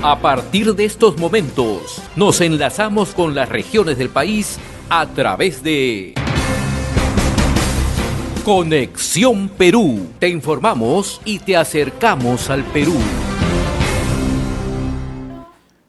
A partir de estos momentos, nos enlazamos con las regiones del país a través de Conexión Perú. Te informamos y te acercamos al Perú.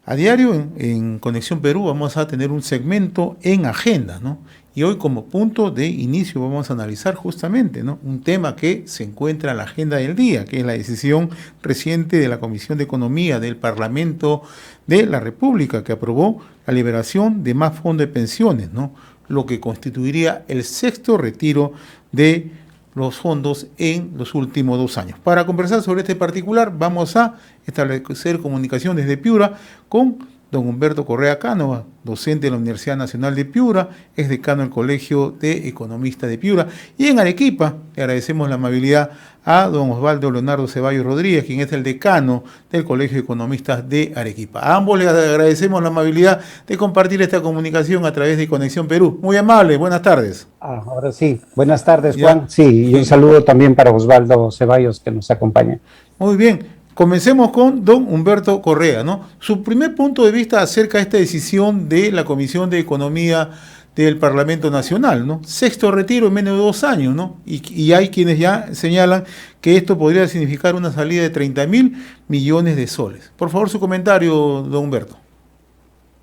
A diario en Conexión Perú vamos a tener un segmento en agenda, ¿no? Y hoy como punto de inicio vamos a analizar justamente, ¿no?, un tema que se encuentra en la agenda del día, que es la decisión reciente de la Comisión de Economía del Parlamento de la República, que aprobó la liberación de más fondos de pensiones, ¿no?, lo que constituiría el sexto retiro de los fondos en los últimos 2 años. Para conversar sobre este particular, vamos a establecer comunicación desde Piura con don Humberto Correa Cánova, docente de la Universidad Nacional de Piura, es decano del Colegio de Economistas de Piura. Y en Arequipa, le agradecemos la amabilidad a don Osvaldo Leonardo Ceballos Rodríguez, quien es el decano del Colegio de Economistas de Arequipa. A ambos les agradecemos la amabilidad de compartir esta comunicación a través de Conexión Perú. Muy amable, buenas tardes. Ahora sí, buenas tardes, Juan. Sí, y un saludo también para Osvaldo Ceballos, que nos acompaña. Muy bien. Comencemos con don Humberto Correa, ¿no? Su primer punto de vista acerca de esta decisión de la Comisión de Economía del Parlamento Nacional, ¿no? Sexto retiro en menos de 2 años, ¿no? Y hay quienes ya señalan que esto podría significar una salida de 30.000 millones de soles. Por favor, su comentario, don Humberto.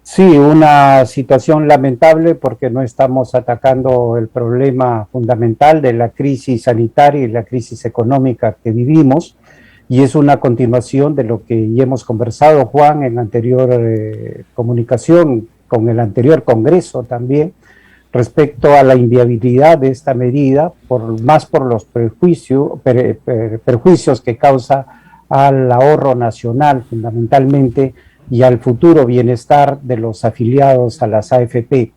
Sí, una situación lamentable porque no estamos atacando el problema fundamental de la crisis sanitaria y la crisis económica que vivimos. Y es una continuación de lo que ya hemos conversado, Juan, en la anterior comunicación, con el anterior Congreso también, respecto a la inviabilidad de esta medida, más por los perjuicios que causa al ahorro nacional fundamentalmente y al futuro bienestar de los afiliados a las AFP.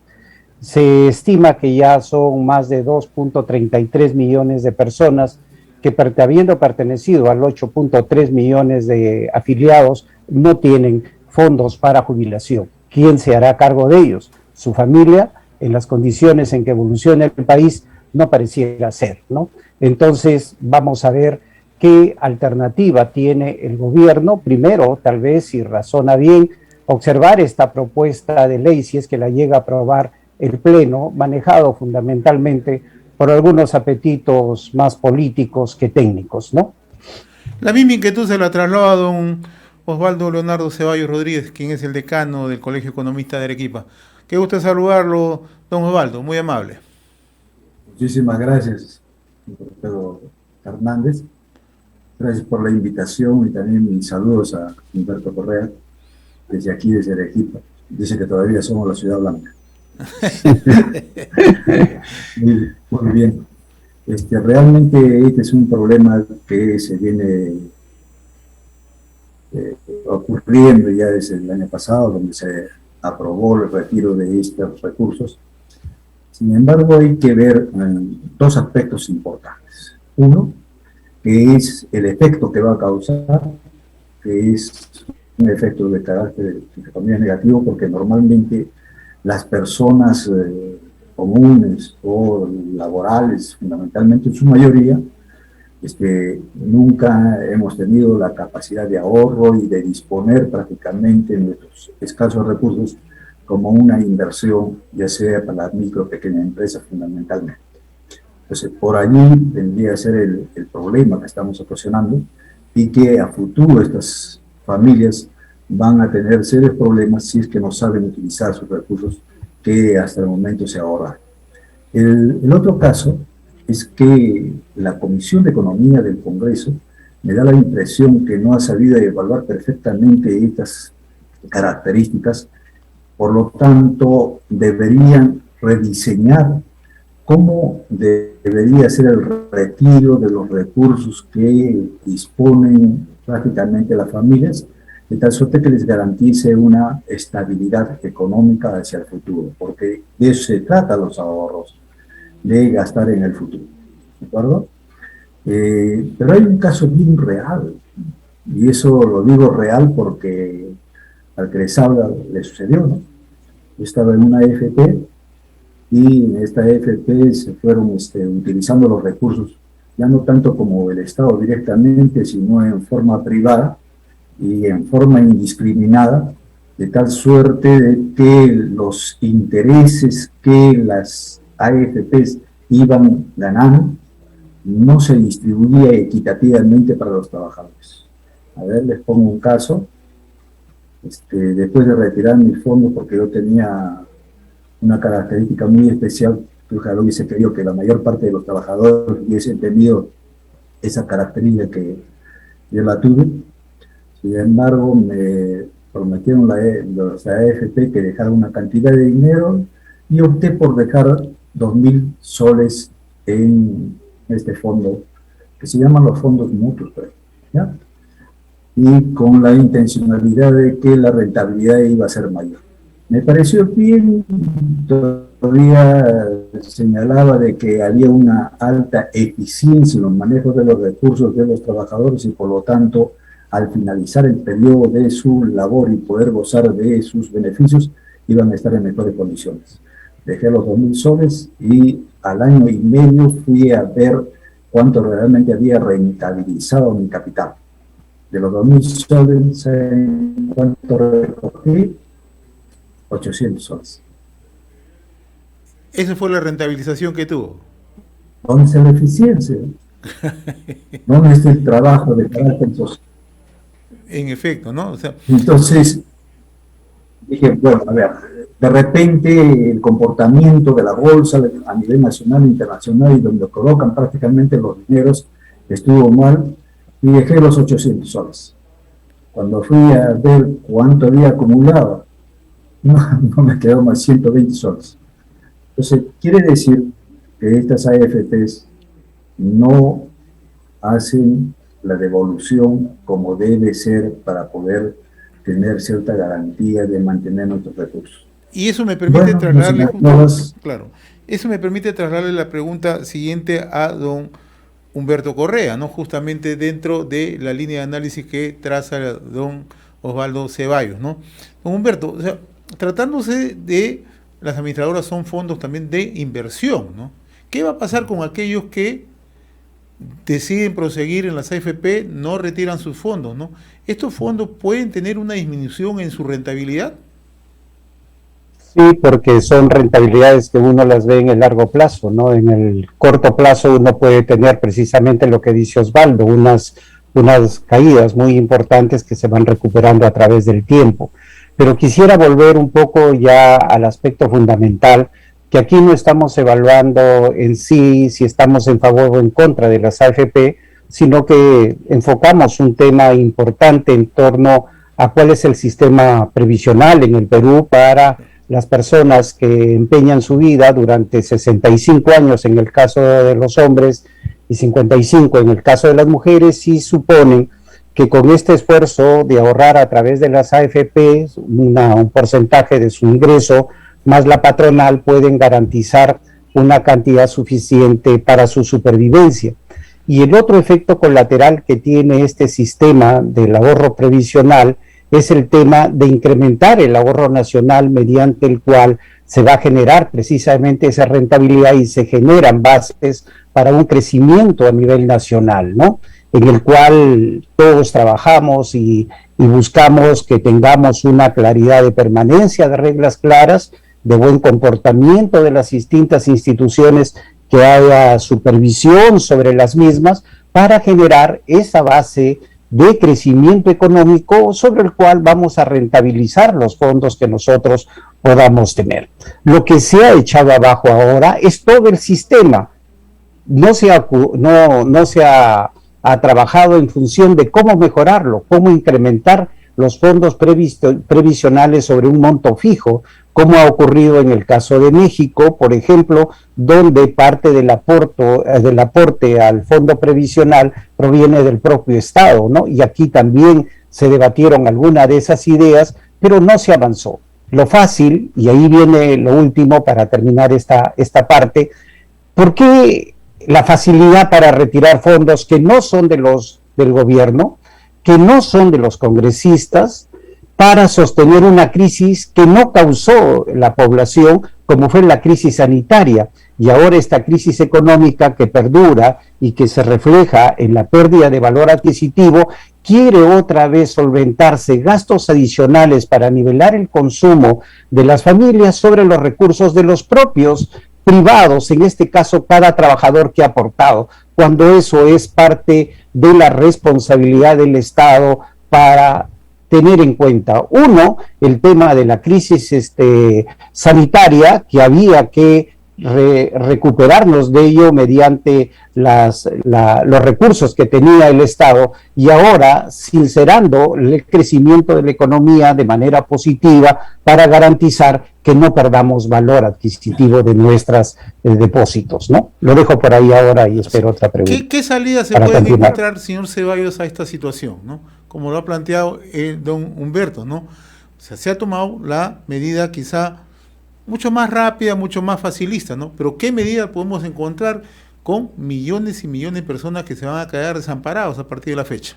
Se estima que ya son más de 2.33 millones de personas que habiendo pertenecido al 8.3 millones de afiliados, no tienen fondos para jubilación. ¿Quién se hará cargo de ellos? Su familia, en las condiciones en que evoluciona el país, no pareciera ser, ¿no? Entonces, vamos a ver qué alternativa tiene el gobierno. Primero, tal vez, si razona bien, observar esta propuesta de ley, si es que la llega a aprobar el Pleno, manejado fundamentalmente por algunos apetitos más políticos que técnicos, ¿no? La misma inquietud se la traslado a don Osvaldo Leonardo Ceballos Rodríguez, quien es el decano del Colegio Economista de Arequipa. Qué gusto saludarlo, don Osvaldo, muy amable. Muchísimas gracias, doctor Hernández. Gracias por la invitación y también mis saludos a Humberto Correa, desde aquí, desde Arequipa. Dice que todavía somos la Ciudad Blanca. Muy bien. Realmente este es un problema que se viene ocurriendo ya desde el año pasado, donde se aprobó el retiro de estos recursos. Sin embargo, hay que ver 2 aspectos importantes. Uno, que es el efecto que va a causar, que es un efecto de carácter, entre comillas, negativo, porque normalmente las personas comunes o laborales, fundamentalmente en su mayoría, nunca hemos tenido la capacidad de ahorro y de disponer prácticamente nuestros escasos recursos como una inversión, ya sea para las micro o pequeñas empresas fundamentalmente. Entonces, por allí tendría que ser el problema que estamos ocasionando y que a futuro estas familias van a tener serios problemas si es que no saben utilizar sus recursos que hasta el momento se ahorran. El otro caso es que la Comisión de Economía del Congreso me da la impresión que no ha sabido evaluar perfectamente estas características, por lo tanto deberían rediseñar cómo debería ser el retiro de los recursos que disponen prácticamente las familias, de tal suerte que les garantice una estabilidad económica hacia el futuro, porque de eso se trata los ahorros, de gastar en el futuro, ¿de acuerdo? Pero hay un caso bien real, y eso lo digo real porque al que les habla le sucedió, ¿no? Yo estaba en una AFP y en esta AFP se fueron utilizando los recursos, ya no tanto como el Estado directamente, sino en forma privada, y en forma indiscriminada, de tal suerte de que los intereses que las AFPs iban ganando no se distribuía equitativamente para los trabajadores. A ver, les pongo un caso. Después de retirar mis fondos, porque yo tenía una característica muy especial, que ojalá hubiese querido que la mayor parte de los trabajadores hubiesen tenido esa característica que yo la tuve. Sin embargo, me prometieron los AFP que dejara una cantidad de dinero y opté por dejar 2.000 soles en este fondo, que se llaman los fondos mutuos, ¿ya? Y con la intencionalidad de que la rentabilidad iba a ser mayor. Me pareció bien, todavía señalaba de que había una alta eficiencia en los manejos de los recursos de los trabajadores y por lo tanto, al finalizar el periodo de su labor y poder gozar de sus beneficios, iban a estar en mejores condiciones. Dejé los 2.000 soles y al año y medio fui a ver cuánto realmente había rentabilizado mi capital. De los 2.000 soles, ¿cuánto recogí? 800 soles. ¿Esa fue la rentabilización que tuvo? ¿Dónde está la eficiencia? ¿Dónde está el trabajo de carácter social? En efecto, ¿no? O sea, entonces, dije, bueno, a ver, de repente el comportamiento de la bolsa a nivel nacional e internacional y donde colocan prácticamente los dineros estuvo mal y dejé los 800 soles. Cuando fui a ver cuánto había acumulado, no me quedó más 120 soles. Entonces, quiere decir que estas AFPs no hacen la devolución como debe ser para poder tener cierta garantía de mantener nuestros recursos. Y eso me permite trasladarle claro, eso me permite trasladarle la pregunta siguiente a don Humberto Correa, ¿no? Justamente dentro de la línea de análisis que traza don Osvaldo Ceballos, ¿no? Don Humberto, o sea, tratándose de las administradoras son fondos también de inversión, ¿no? ¿Qué va a pasar con aquellos que deciden proseguir en las AFP, no retiran sus fondos, ¿no? ¿Estos fondos pueden tener una disminución en su rentabilidad? Sí, porque son rentabilidades que uno las ve en el largo plazo, ¿no? En el corto plazo uno puede tener precisamente lo que dice Osvaldo, unas caídas muy importantes que se van recuperando a través del tiempo. Pero quisiera volver un poco ya al aspecto fundamental, que aquí no estamos evaluando en sí si estamos en favor o en contra de las AFP, sino que enfocamos un tema importante en torno a cuál es el sistema previsional en el Perú para las personas que empeñan su vida durante 65 años en el caso de los hombres y 55 en el caso de las mujeres, y suponen que con este esfuerzo de ahorrar a través de las AFP un porcentaje de su ingreso más la patronal pueden garantizar una cantidad suficiente para su supervivencia. Y el otro efecto colateral que tiene este sistema del ahorro previsional es el tema de incrementar el ahorro nacional mediante el cual se va a generar precisamente esa rentabilidad y se generan bases para un crecimiento a nivel nacional, ¿no? En el cual todos trabajamos y buscamos que tengamos una claridad de permanencia, de reglas claras, de buen comportamiento de las distintas instituciones, que haya supervisión sobre las mismas para generar esa base de crecimiento económico sobre el cual vamos a rentabilizar los fondos que nosotros podamos tener. Lo que se ha echado abajo ahora es todo el sistema. No se ha trabajado en función de cómo mejorarlo, cómo incrementar los fondos previsionales sobre un monto fijo, como ha ocurrido en el caso de México, por ejemplo, donde parte del aporte al fondo previsional proviene del propio Estado, ¿no? Y aquí también se debatieron algunas de esas ideas, pero no se avanzó. Lo fácil, y ahí viene lo último para terminar esta parte, ¿por qué la facilidad para retirar fondos que no son del gobierno, que no son de los congresistas, para sostener una crisis que no causó la población, como fue la crisis sanitaria, y ahora esta crisis económica que perdura y que se refleja en la pérdida de valor adquisitivo, quiere otra vez solventarse gastos adicionales para nivelar el consumo de las familias sobre los recursos de los propios privados, en este caso cada trabajador que ha aportado, cuando eso es parte de la responsabilidad del Estado para tener en cuenta, uno, el tema de la crisis sanitaria, que había que recuperarnos de ello mediante los recursos que tenía el Estado, y ahora sincerando el crecimiento de la economía de manera positiva para garantizar que no perdamos valor adquisitivo de nuestros depósitos, ¿no? Lo dejo por ahí ahora y espero otra pregunta. ¿Qué salida se puede encontrar, señor Ceballos, a esta situación, ¿no? Como lo ha planteado don Humberto, ¿no? O sea, se ha tomado la medida quizá mucho más rápida, mucho más facilista, ¿no? Pero ¿qué medida podemos encontrar con millones y millones de personas que se van a quedar desamparados a partir de la fecha?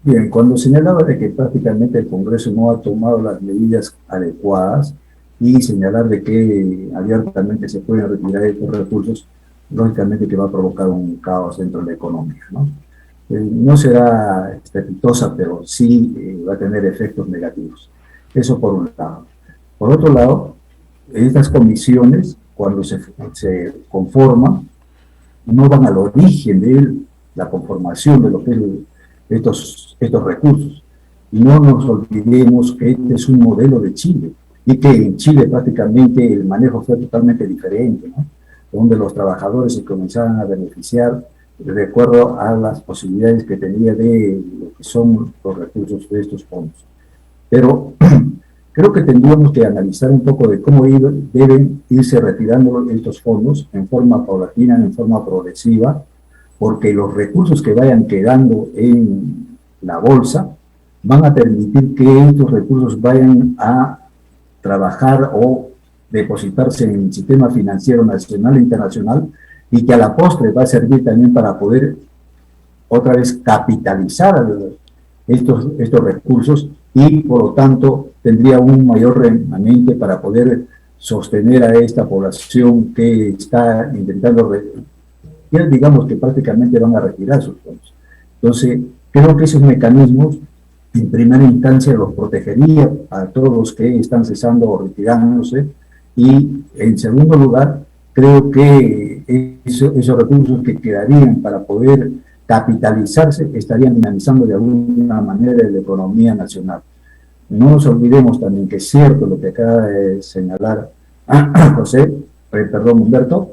Bien, cuando señalaba de que prácticamente el Congreso no ha tomado las medidas adecuadas y señalar de que abiertamente se pueden retirar estos recursos, lógicamente que va a provocar un caos dentro de la economía, ¿no? No será estrepitosa, pero sí va a tener efectos negativos. Eso por un lado. Por otro lado, estas comisiones, cuando se conforman, no van al origen de la conformación de lo que es estos recursos. Y no nos olvidemos que este es un modelo de Chile, y que en Chile prácticamente el manejo fue totalmente diferente, ¿no? Donde los trabajadores se comenzaban a beneficiar de acuerdo a las posibilidades que tenía de lo que son los recursos de estos fondos. Pero creo que tendríamos que analizar un poco de cómo deben irse retirando estos fondos en forma paulatina, en forma progresiva, porque los recursos que vayan quedando en la bolsa van a permitir que estos recursos vayan a trabajar o depositarse en el sistema financiero nacional e internacional, y que a la postre va a servir también para poder otra vez capitalizar estos recursos, y por lo tanto tendría un mayor remanente para poder sostener a esta población que está intentando, digamos que prácticamente van a retirar sus fondos. Entonces, creo que esos mecanismos en primera instancia los protegería a todos los que están cesando o retirándose, y en segundo lugar, creo que esos recursos que quedarían para poder capitalizarse estarían dinamizando de alguna manera la economía nacional. No nos olvidemos también que es cierto lo que acaba de señalar Humberto,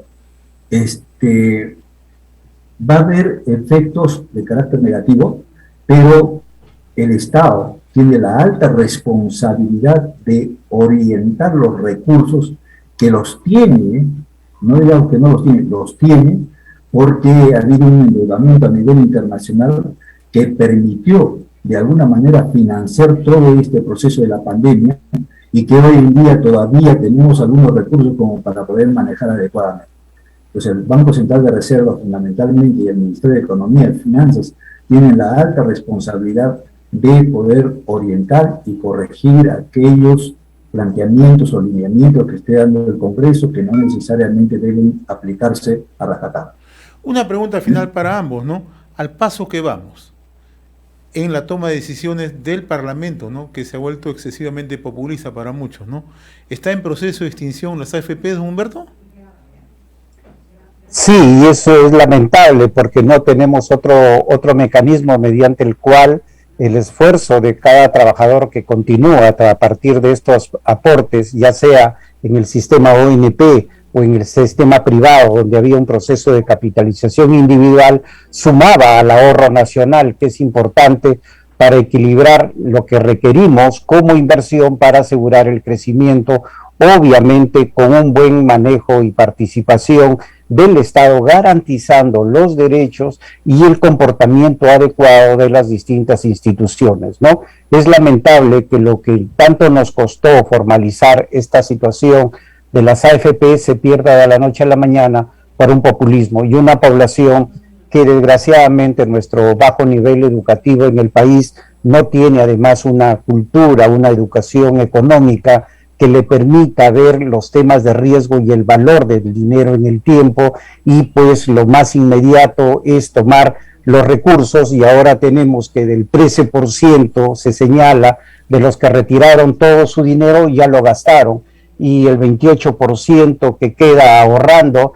va a haber efectos de carácter negativo, pero el Estado tiene la alta responsabilidad de orientar los recursos, que los tiene, no digamos que no los tiene, porque ha habido un endeudamiento a nivel internacional que permitió de alguna manera financiar todo este proceso de la pandemia, y que hoy en día todavía tenemos algunos recursos como para poder manejar adecuadamente. Entonces el Banco Central de Reserva fundamentalmente y el Ministerio de Economía y Finanzas tienen la alta responsabilidad de poder orientar y corregir aquellos planteamientos o lineamientos que esté dando el Congreso, que no necesariamente deben aplicarse a rajatabla. Una pregunta final para ambos, ¿no? Al paso que vamos en la toma de decisiones del Parlamento, ¿no? Que se ha vuelto excesivamente populista para muchos, ¿no? ¿Está en proceso de extinción las AFP, don Humberto? Sí, y eso es lamentable porque no tenemos otro mecanismo mediante el cual el esfuerzo de cada trabajador que continúa a partir de estos aportes, ya sea en el sistema ONP o en el sistema privado, donde había un proceso de capitalización individual, sumaba al ahorro nacional, que es importante para equilibrar lo que requerimos como inversión para asegurar el crecimiento, obviamente con un buen manejo y participación del Estado, garantizando los derechos y el comportamiento adecuado de las distintas instituciones, ¿no? Es lamentable que lo que tanto nos costó formalizar esta situación de las AFP se pierda de la noche a la mañana por un populismo y una población que desgraciadamente nuestro bajo nivel educativo en el país no tiene además una cultura, una educación económica que le permita ver los temas de riesgo y el valor del dinero en el tiempo, y pues lo más inmediato es tomar los recursos, y ahora tenemos que del 13% se señala de los que retiraron todo su dinero ya lo gastaron, y el 28% que queda ahorrando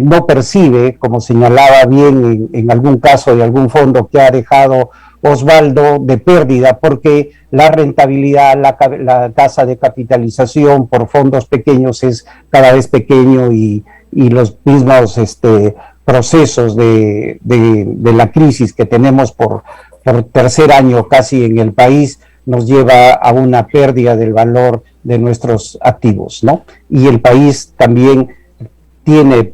no percibe, como señalaba bien en algún caso de algún fondo que ha dejado Osvaldo, de pérdida, porque la rentabilidad, la tasa de capitalización por fondos pequeños es cada vez pequeño, y los mismos procesos de la crisis que tenemos por tercer año casi en el país nos lleva a una pérdida del valor de nuestros activos, ¿no? Y el país también tiene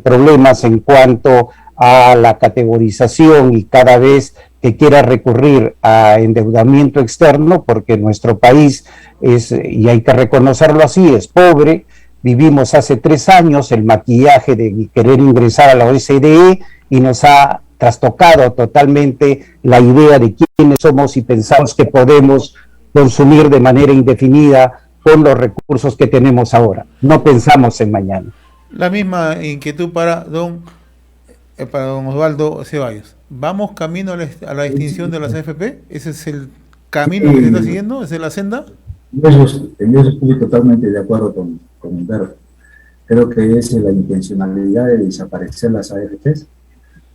problemas en cuanto a la categorización, y cada vez que quiera recurrir a endeudamiento externo, porque nuestro país es, y hay que reconocerlo así, es pobre. Vivimos hace 3 años el maquillaje de querer ingresar a la OCDE y nos ha trastocado totalmente la idea de quiénes somos, y pensamos que podemos consumir de manera indefinida con los recursos que tenemos ahora. No pensamos en mañana. La misma inquietud para don Osvaldo Ceballos. ¿Vamos camino a la extinción de las AFP? ¿Ese es el camino que se está siguiendo? ¿Esa es la senda? En eso estoy totalmente de acuerdo con Humberto. Creo que es la intencionalidad de desaparecer las AFPs,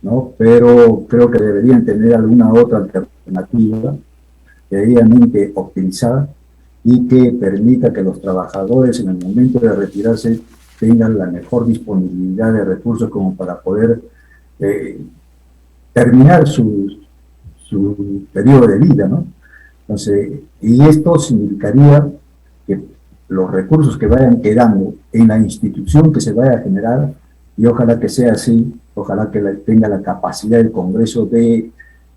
¿no? Pero creo que deberían tener alguna otra alternativa debidamente optimizada y que permita que los trabajadores en el momento de retirarse tengan la mejor disponibilidad de recursos como para poder terminar su periodo de vida, ¿no? Entonces, y esto significaría que los recursos que vayan quedando en la institución que se vaya a generar, y ojalá que sea así, ojalá que tenga la capacidad el Congreso de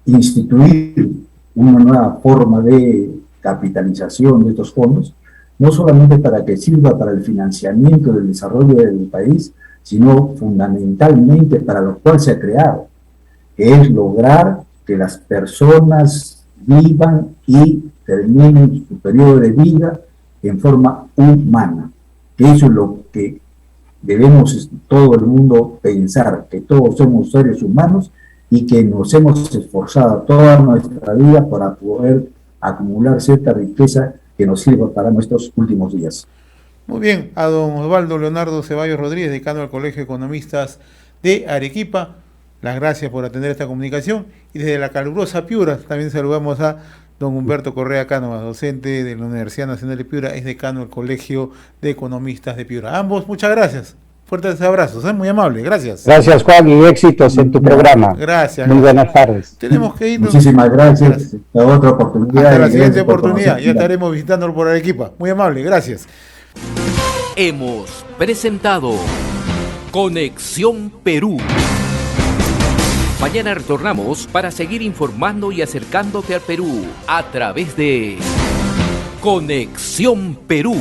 instituir una nueva forma de capitalización de estos fondos, no solamente para que sirva para el financiamiento del desarrollo del país, sino fundamentalmente para lo cual se ha creado, que es lograr que las personas vivan y terminen su periodo de vida en forma humana, que eso es lo que debemos todo el mundo pensar, que todos somos seres humanos y que nos hemos esforzado toda nuestra vida para poder acumular cierta riqueza que nos sirva para nuestros últimos días. Muy bien, a don Osvaldo Leonardo Ceballos Rodríguez, decano del Colegio de Economistas de Arequipa, las gracias por atender esta comunicación, y desde la calurosa Piura también saludamos a don Humberto Correa Cánovas, docente de la Universidad Nacional de Piura, es decano del Colegio de Economistas de Piura. Ambos, muchas gracias. Fuertes abrazos, muy amable, gracias. Gracias, Juan, y éxitos en tu programa. Gracias. Muy buenas tardes. Tenemos que irnos. Muchísimas gracias. Hasta otra oportunidad. Hasta la siguiente oportunidad. Ya estaremos visitándolo por Arequipa. Muy amable, gracias. Hemos presentado Conexión Perú. Mañana retornamos para seguir informando y acercándote al Perú a través de Conexión Perú.